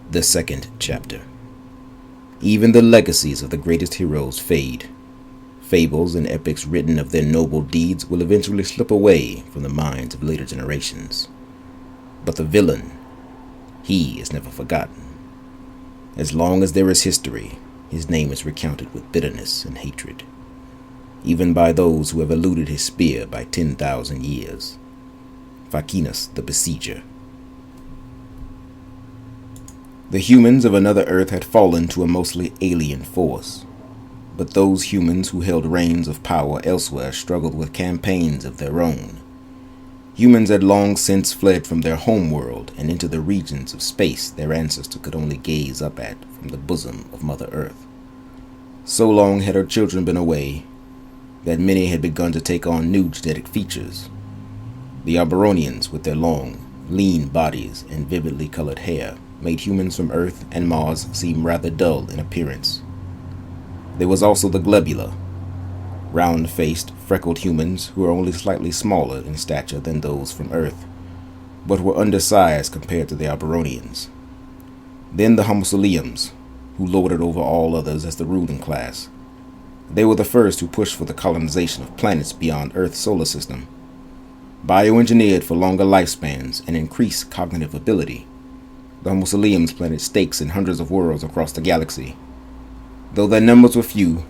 The second chapter. Even the legacies of the greatest heroes fade. Fables and epics written of their noble deeds will eventually slip away from the minds of later generations. But the villain, he is never forgotten. As long as there is history, his name is recounted with bitterness and hatred, even by those who have eluded his spear by 10,000 years. Facinus the Besieger. The humans of another Earth had fallen to a mostly alien force, but those humans who held reins of power elsewhere struggled with campaigns of their own. Humans had long since fled from their homeworld and into the regions of space their ancestors could only gaze up at from the bosom of Mother Earth. So long had her children been away that many had begun to take on new genetic features. The Alberonians, with their long, lean bodies and vividly colored hair, made humans from Earth and Mars seem rather dull in appearance. There was also the Glebula, round-faced, freckled humans who were only slightly smaller in stature than those from Earth, but were undersized compared to the Alberonians. Then the Homosaulians, who lorded over all others as the ruling class. They were the first who pushed for the colonization of planets beyond Earth's solar system. Bioengineered for longer lifespans and increased cognitive ability, the Homosaulians planted stakes in hundreds of worlds across the galaxy. Though their numbers were few,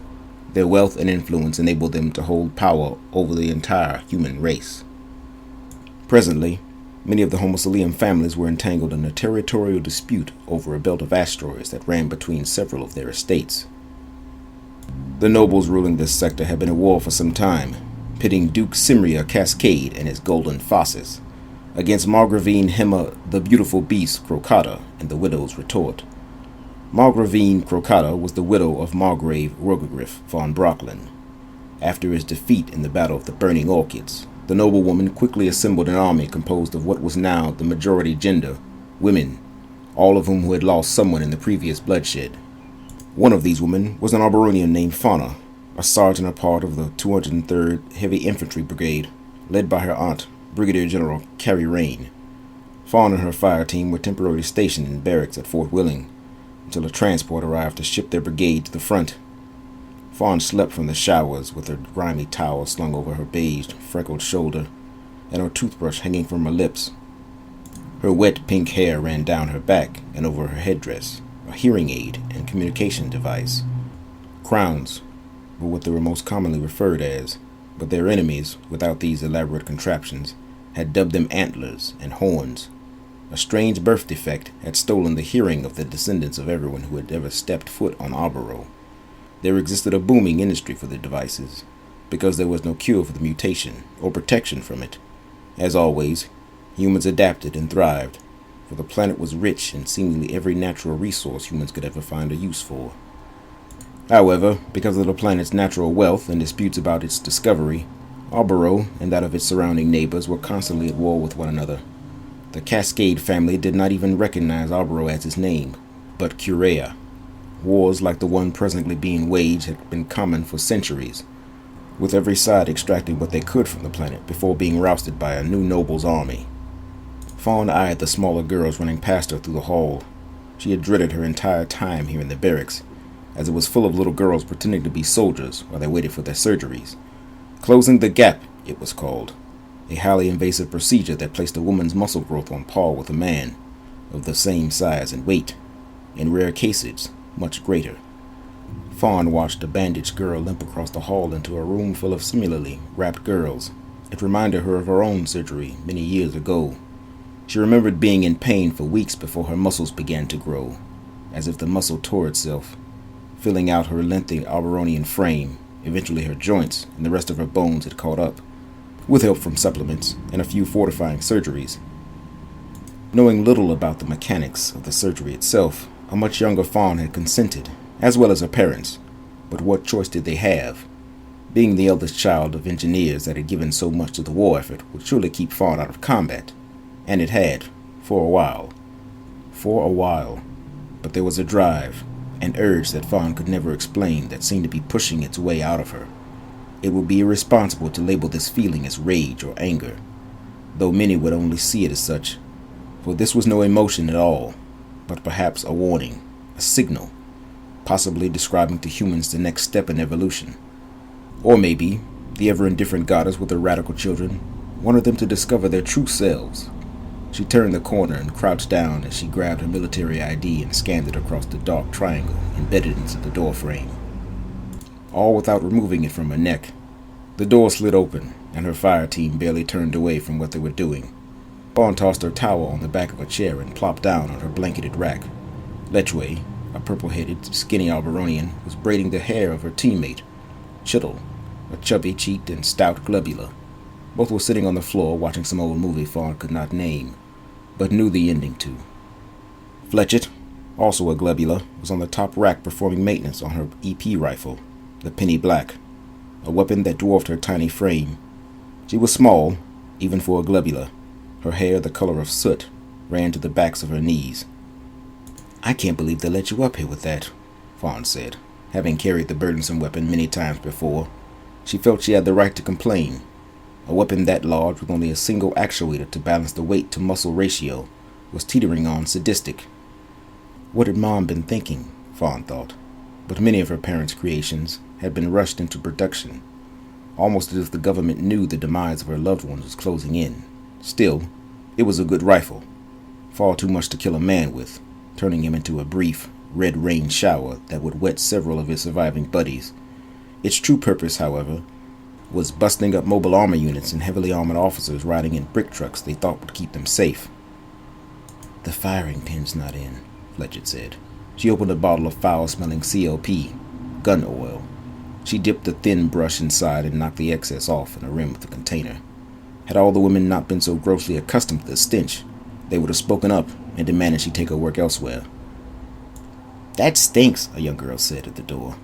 their wealth and influence enabled them to hold power over the entire human race. Presently, many of the Homosaulian families were entangled in a territorial dispute over a belt of asteroids that ran between several of their estates. The nobles ruling this sector had been at war for some time, pitting Duke Cimria Cascade and his golden fauces against Margravine Hema the beautiful beast Crocata and the widow's retort. Margravine Crocata was the widow of Margrave Rogagriff von Brocklin. After his defeat in the Battle of the Burning Orchids, the noblewoman quickly assembled an army composed of what was now the majority gender, women, all of whom who had lost someone in the previous bloodshed. One of these women was an Alberonian named Fauna, a sergeant, a part of the 203rd Heavy Infantry Brigade, led by her aunt, Brigadier General Carrie Rain. Fawn and her fire team were temporarily stationed in barracks at Fort Willing until a transport arrived to ship their brigade to the front. Fawn slept from the showers with her grimy towel slung over her beige, freckled shoulder and her toothbrush hanging from her lips. Her wet pink hair ran down her back and over her headdress, a hearing aid and communication device. Crowns were what they were most commonly referred as, but their enemies, without these elaborate contraptions, had dubbed them antlers and horns. A strange birth defect had stolen the hearing of the descendants of everyone who had ever stepped foot on Arboro. There existed a booming industry for the devices, because there was no cure for the mutation or protection from it. As always, humans adapted and thrived, for the planet was rich in seemingly every natural resource humans could ever find a use for. However, because of the planet's natural wealth and disputes about its discovery, Arboro and that of its surrounding neighbors were constantly at war with one another. The Cascade family did not even recognize Arboro as its name, but Curea. Wars like the one presently being waged had been common for centuries, with every side extracting what they could from the planet before being rousted by a new noble's army. Fawn eyed the smaller girls running past her through the hall. She had dreaded her entire time here in the barracks, as it was full of little girls pretending to be soldiers while they waited for their surgeries. Closing the gap, it was called, a highly invasive procedure that placed a woman's muscle growth on par with a man, of the same size and weight, in rare cases, much greater. Fawn watched a bandaged girl limp across the hall into a room full of similarly wrapped girls. It reminded her of her own surgery many years ago. She remembered being in pain for weeks before her muscles began to grow, as if the muscle tore itself, filling out her lengthy Alberonian frame. Eventually her joints and the rest of her bones had caught up, with help from supplements and a few fortifying surgeries. Knowing little about the mechanics of the surgery itself, a much younger Fawn had consented, as well as her parents. But what choice did they have? Being the eldest child of engineers that had given so much to the war effort would surely keep Fawn out of combat. And it had, for a while. But there was a drive, an urge that Fawn could never explain that seemed to be pushing its way out of her. It would be irresponsible to label this feeling as rage or anger, though many would only see it as such, for this was no emotion at all. but perhaps a warning, a signal, possibly describing to humans the next step in evolution. Or maybe the ever-indifferent goddess with her radical children wanted them to discover their true selves. She turned the corner and crouched down as she grabbed her military ID and scanned it across the dark triangle embedded into the door frame. All without removing it from her neck. The door slid open, and her fire team barely turned away from what they were doing. Fawn tossed her towel on the back of a chair and plopped down on her blanketed rack. Letchway, a purple-headed, skinny Alberonian, was braiding the hair of her teammate, Chittle, a chubby-cheeked and stout globula. Both were sitting on the floor watching some old movie Fawn could not name, but knew the ending to. Fletchett, also a globula, was on the top rack performing maintenance on her EP rifle, the Penny Black, a weapon that dwarfed her tiny frame. She was small, even for a globula. Her hair, the color of soot, ran to the backs of her knees. "I can't believe they let you up here with that," Fawn said. Having carried the burdensome weapon many times before, she felt she had the right to complain. A weapon that large with only a single actuator to balance the weight-to-muscle ratio was teetering on sadistic. What had Mom been thinking, Fawn thought, but many of her parents' creations had been rushed into production, almost as if the government knew the demise of her loved ones was closing in. Still, it was a good rifle, far too much to kill a man with, turning him into a brief, red rain shower that would wet several of his surviving buddies. Its true purpose, however, was busting up mobile armor units and heavily armored officers riding in brick trucks they thought would keep them safe. "The firing pin's not in," Fletchett said. She opened a bottle of foul-smelling CLP, gun oil. She dipped the thin brush inside and knocked the excess off in the rim of the container. Had all the women not been so grossly accustomed to the stench, they would have spoken up and demanded she take her work elsewhere. "That stinks," a young girl said at the door.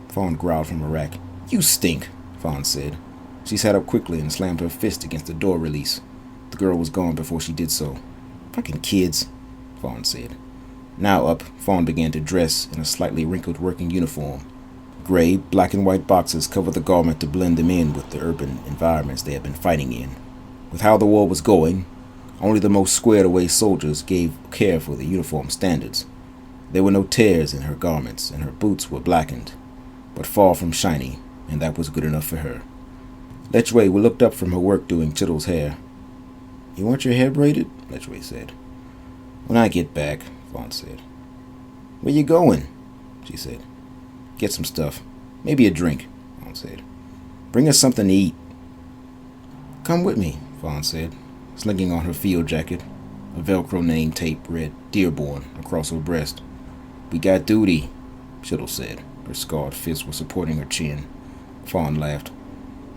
Fawn growled from her rack. "You stink," Fawn said. She sat up quickly and slammed her fist against the door release. The girl was gone before she did so. "Fucking kids," Fawn said. Now up, Fawn began to dress in a slightly wrinkled working uniform. Gray, black and white boxes covered the garment to blend them in with the urban environments they had been fighting in. With how the war was going, only the most squared-away soldiers gave care for the uniform standards. There were no tears in her garments, and her boots were blackened, but far from shiny, and that was good enough for her. Letchway looked up from her work doing Chittle's hair. "You want your hair braided?" Letchway said. "When I get back," Fawn said. "Where you going?" she said. "Get some stuff. Maybe a drink," Fawn said. "Bring us something to eat." "Come with me," Fawn said, slinking on her field jacket. A Velcro name tape read Dearborn across her breast. "We got duty," Chittle said. Her scarred fists were supporting her chin. Fawn laughed.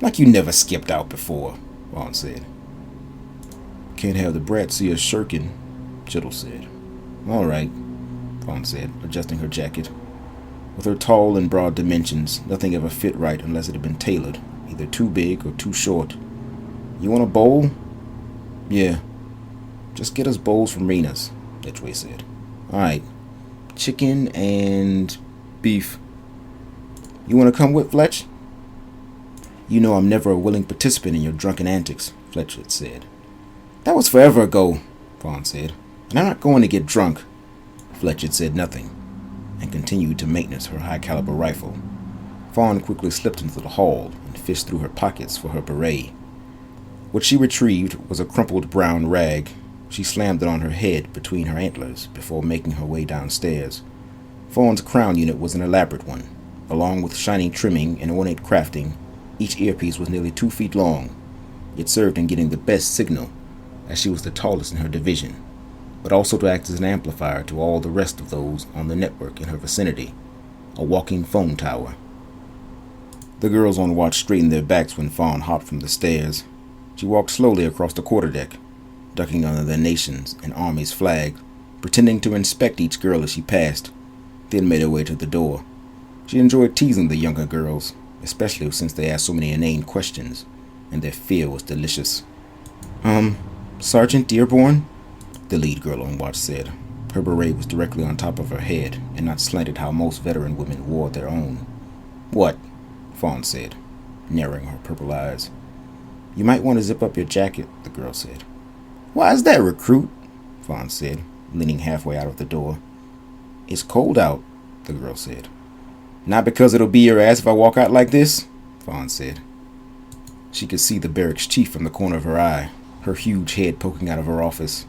"Like you never skipped out before," Fawn said. "Can't have the brat see us shirking," Chittle said. "All right," Fawn said, adjusting her jacket. With her tall and broad dimensions, nothing ever fit right unless it had been tailored, either too big or too short. "You want a bowl?" "Yeah. Just get us bowls from Rena's," Letchway said. "All right. Chicken and beef. You want to come with, Fletch?" "You know I'm never a willing participant in your drunken antics," Fletchett said. "That was forever ago," Fawn said. "And I'm not going to get drunk." Fletchett said nothing, and continued to maintenance her high-caliber rifle. Fawn quickly slipped into the hall and fished through her pockets for her beret. What she retrieved was a crumpled brown rag. She slammed it on her head between her antlers before making her way downstairs. Fawn's crown unit was an elaborate one. Along with shiny trimming and ornate crafting, each earpiece was nearly 2 feet long. It served in getting the best signal, as she was the tallest in her division, but also to act as an amplifier to all the rest of those on the network in her vicinity, a walking phone tower. The girls on watch straightened their backs when Fawn hopped from the stairs. She walked slowly across the quarterdeck, ducking under their nation's and army's flag, pretending to inspect each girl as she passed, then made her way to the door. She enjoyed teasing the younger girls, especially since they asked so many inane questions, and their fear was delicious. Sergeant Dearborn?" the lead girl on watch said. Her beret was directly on top of her head, and not slanted how most veteran women wore their own. "What?" Fawn said, narrowing her purple eyes. "You might want to zip up your jacket," the girl said. "Why is that, recruit?" Fawn said, leaning halfway out of the door. It's cold out, the girl said. Not because it'll be your ass if I walk out like this, Fawn said. She could see the barracks chief from the corner of her eye, her huge head poking out of her office.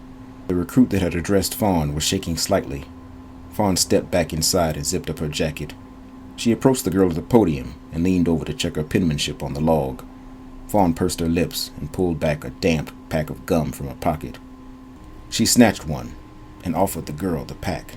The recruit that had addressed Fawn was shaking slightly. Fawn stepped back inside and zipped up her jacket. She approached the girl at the podium and leaned over to check her penmanship on the log. Fawn pursed her lips and pulled back a damp pack of gum from her pocket. She snatched one and offered the girl the pack.